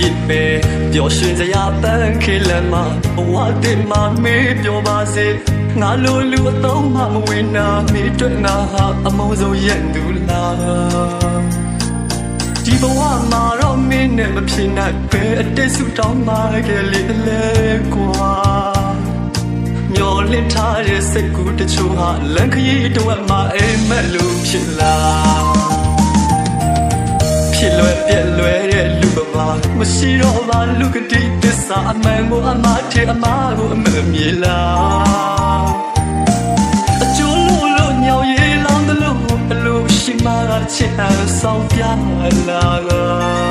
ဖြစ်ပဲပျော်ရွှင်စရာပန်းခေလမ်းမှာဘဝတင်မှာမေးပြောပါစေငါလိုလူအသုံးမှမဝင်နာမေးတွေ့ငါဟာအမုန်းဆုံးရဲ့သူလားဒီဘဝမှာတော့မင်းနဲ့မဖြစ်နိုင်ပဲအတိတ်ဆူတောင်းမှခဲ့လေလေကွာမျောလင့်ထားတဲ့စိတ်ကူးတချို့ဟာလမ်းခရီးတစ်ဝက်မှာအိမ်မက်လို့ဖြစ်လာဖြစ်လွယ်ပြက်လွယ်တဲ့လူဘဝမရှိတော့မှလူကတိတစ္ဆာအမှန်ကိုအမှားထဲအမှားကိုအမှန်မြေလားအကျိုးလို့ညောင်ရည်လောင်းတယ်လို့အလိုရှိမှချစ်အောင်ဆောင်ပြလာ